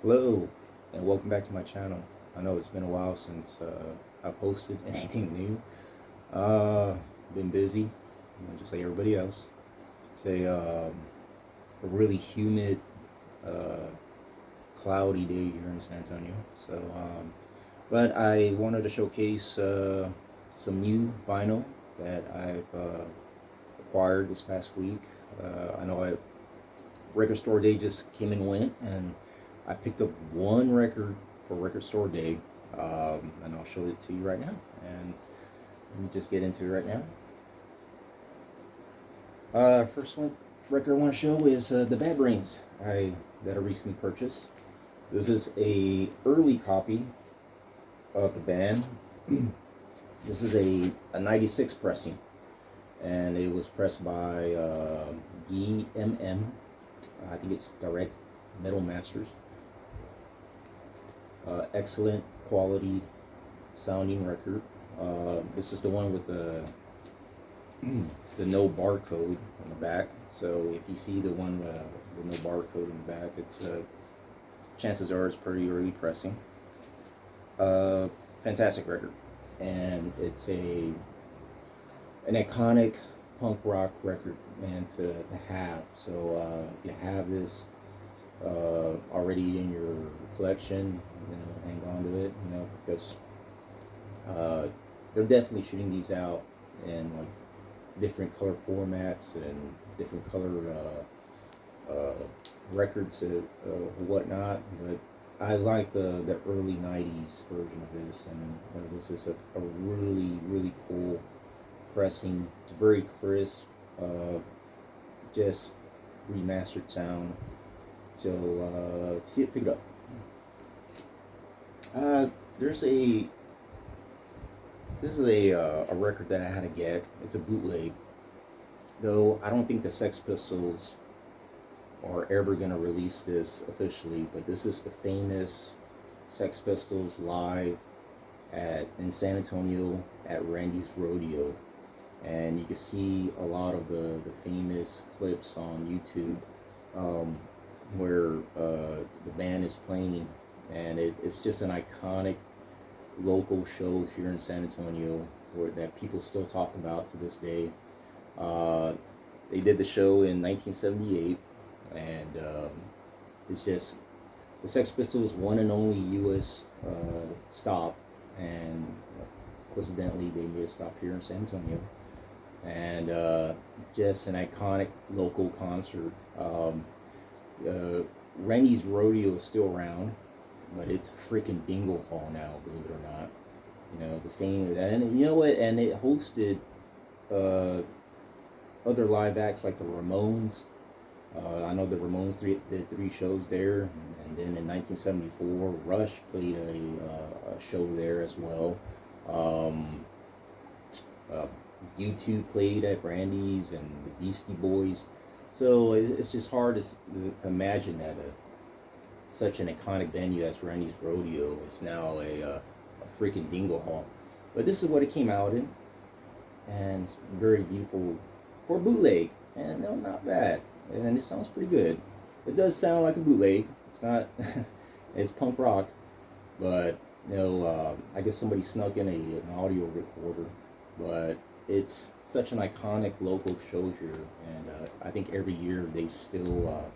Hello, and welcome back to my channel. I know it's been a while since I posted anything new. Been busy, just like everybody else. It's a really humid, uh, cloudy day here in San Antonio. But I wanted to showcase some new vinyl that I've acquired this past week. I know record store day just came and went, and I picked up one record for record store day, and I'll show it to you right now. And let me just get into it right now. First one record I want to show is the Bad Brains that I recently purchased. This is a early copy of the band. This is a 96 pressing, and it was pressed by DMM. I think it's Direct Metal Masters. Excellent quality sounding record. This is the one with the no barcode on the back. So if you see the one with no barcode in the back, it's chances are it's pretty early pressing. Fantastic record, and it's an iconic punk rock record, man, to have. So if you have this already in your collection, hang on to it, because they're definitely shooting these out in like different color formats and different color records and whatnot. But I like the early '90s version of this, and this is a really cool pressing. It's very crisp, just remastered sound. So see it, pick it up. There's a This is a record that I had to get. It's a bootleg, though I don't think the Sex Pistols are ever gonna release this officially. But this is the famous Sex Pistols live in San Antonio at Randy's Rodeo, and you can see a lot of the famous clips on YouTube. Where the band is playing, and it's just an iconic local show here in San Antonio that people still talk about to this day. They did the show in 1978, and it's just the Sex Pistols' one and only U.S. Stop, and coincidentally they made a stop here in San Antonio, and just an iconic local concert. Randy's Rodeo is still around, but it's a freaking bingo hall now, believe it or not. The same, and you know what? And it hosted other live acts like the Ramones. I know the Ramones did three shows there, and then in 1974, Rush played a show there as well. U2 played at Randy's, and the Beastie Boys. So it's just hard to imagine that such an iconic venue as Randy's Rodeo is now a freaking bingo hall. But this is what it came out in, and it's very beautiful for a bootleg, and no, not bad. And it sounds pretty good. It does sound like a bootleg. It's not. It's punk rock, but I guess somebody snuck in an audio recorder, but it's such an iconic local show here, and I think every year they still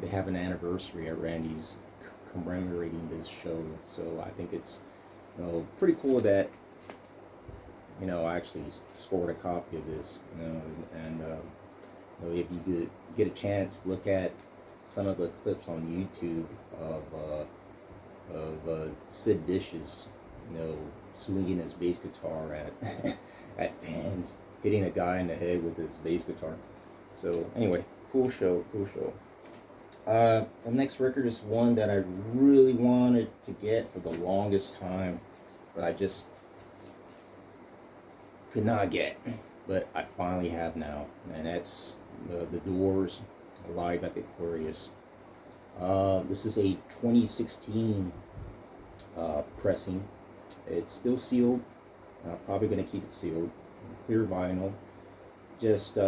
they have an anniversary at Randy's commemorating this show. So I think it's pretty cool that I actually scored a copy of this. And if you could get a chance, look at some of the clips on YouTube of Sid Vicious, swinging his bass guitar at at fans, hitting a guy in the head with his bass guitar. So anyway, cool show. The next record is one that I really wanted to get for the longest time, but I just could not get. But I finally have now, and that's the Doors live at the Aquarius. This is a 2016 pressing. It's still sealed. Probably going to keep it sealed. Clear vinyl. Just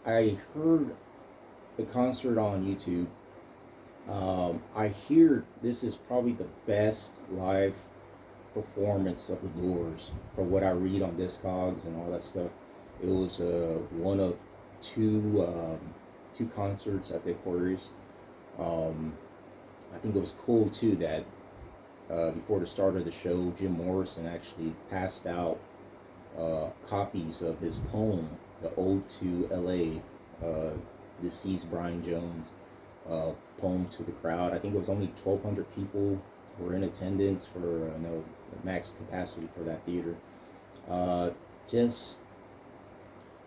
I heard the concert on YouTube, I hear this is probably the best live performance of the Doors. From what I read on Discogs and all that stuff, it was one of two concerts at the Aquarius. Um, I think it was cool too that before the start of the show, Jim Morrison actually passed out copies of his poem, "The Ode to L.A." Deceased Brian Jones poem to the crowd. I think it was only 1,200 people were in attendance for no max capacity for that theater. Uh, just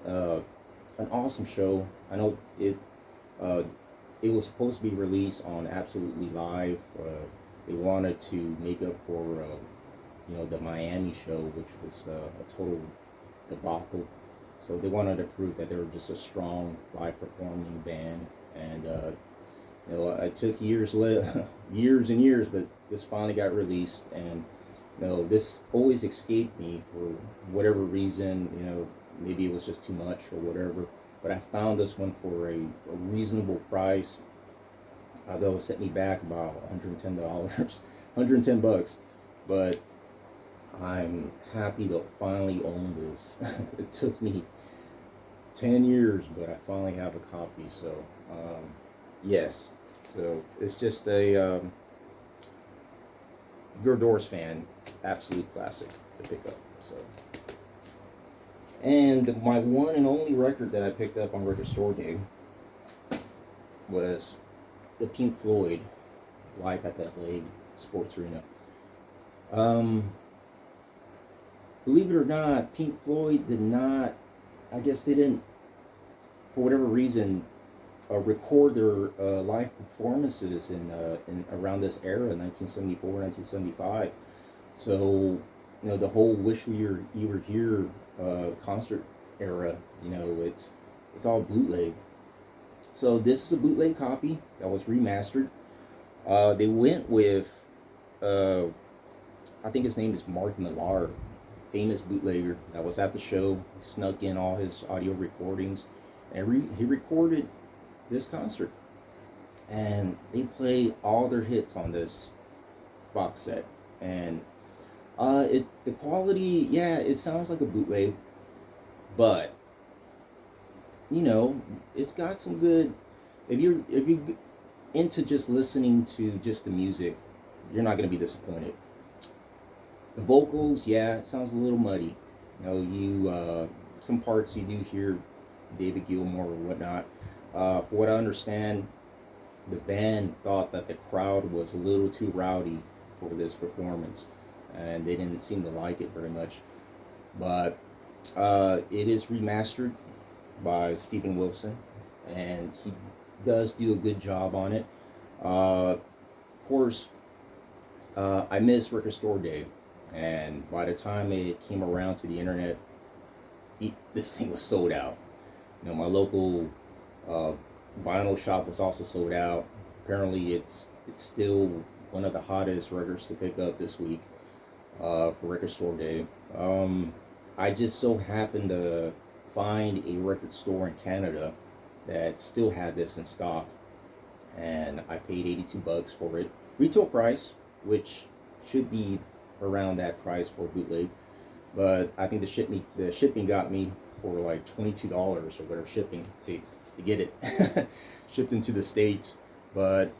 an awesome show. I know uh, it was supposed to be released on Absolutely Live. They wanted to make up for the Miami show, which was a total debacle. So they wanted to prove that they were just a strong live performing band. And it took years and years, but this finally got released. And this always escaped me for whatever reason. Maybe it was just too much or whatever. But I found this one for a reasonable price. Although it set me back about $110, $110. But I'm happy to finally own this. It took me 10 years, but I finally have a copy. So, yes. So it's just a your Doors fan, absolute classic to pick up. So, and my one and only record that I picked up on Record Store Day was the Pink Floyd live at the LA Sports Arena. Believe it or not, Pink Floyd did not, I guess they didn't, for whatever reason, record their live performances in around this era, 1974, 1975. So, the whole "Wish You Were Here" concert era, it's all bootleg. So this is a bootleg copy that was remastered. They went with, I think his name is Mark Millar, famous bootlegger that was at the show, snuck in all his audio recordings, and he recorded this concert. And they play all their hits on this box set. And the quality, yeah, it sounds like a bootleg, but it's got some good. If you into just listening to just the music, you're not gonna be disappointed. The vocals, yeah, it sounds a little muddy. Some parts you do hear David Gilmour or whatnot. For what I understand, the band thought that the crowd was a little too rowdy for this performance, and they didn't seem to like it very much. But it is remastered by Stephen Wilson, and he does do a good job on it. Of course, I miss Record Store Day, and by the time it came around to the internet, this thing was sold out. My local vinyl shop was also sold out. Apparently, it's still one of the hottest records to pick up this week for Record Store Day. I just so happened to find a record store in Canada that still had this in stock, and I paid $82 for it, retail price, which should be around that price for bootleg, but I think the shipping got me for like $22 or whatever shipping to get it shipped into the States. But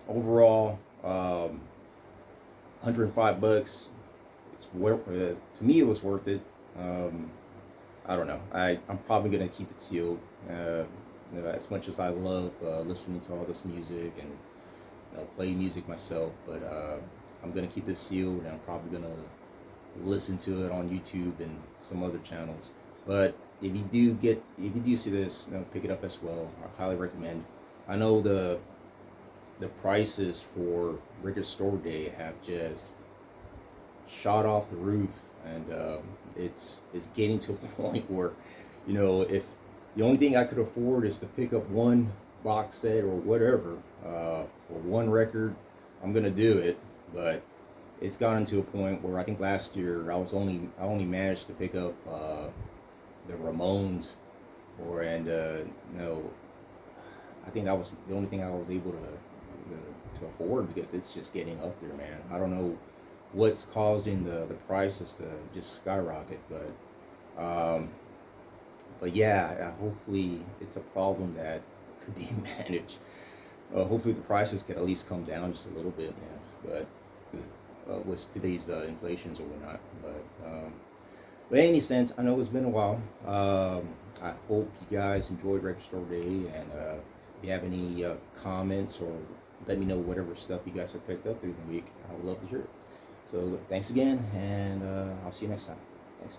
overall, $105. It's to me it was worth it. I don't know. I'm probably gonna keep it sealed. As much as I love listening to all this music and play music myself, but I'm gonna keep this sealed, and I'm probably gonna listen to it on YouTube and some other channels. But if you do see this, pick it up as well. I highly recommend. I know the prices for Record Store Day have just shot off the roof, and it's getting to a point where, if the only thing I could afford is to pick up one box set or whatever for one record, I'm gonna do it. But it's gotten to a point where I think last year I only managed to pick up the Ramones, I think that was the only thing I was able to afford, because it's just getting up there, man. I don't know what's causing the prices to just skyrocket, but yeah, hopefully it's a problem that could be managed. Hopefully the prices can at least come down just a little bit, man. But with today's inflations or whatnot, but in any sense, I know it's been a while. I hope you guys enjoyed Retro Store Day, and if you have any comments, or let me know whatever stuff you guys have picked up through the week. I would love to hear it. So thanks again, and I'll see you next time. Thanks.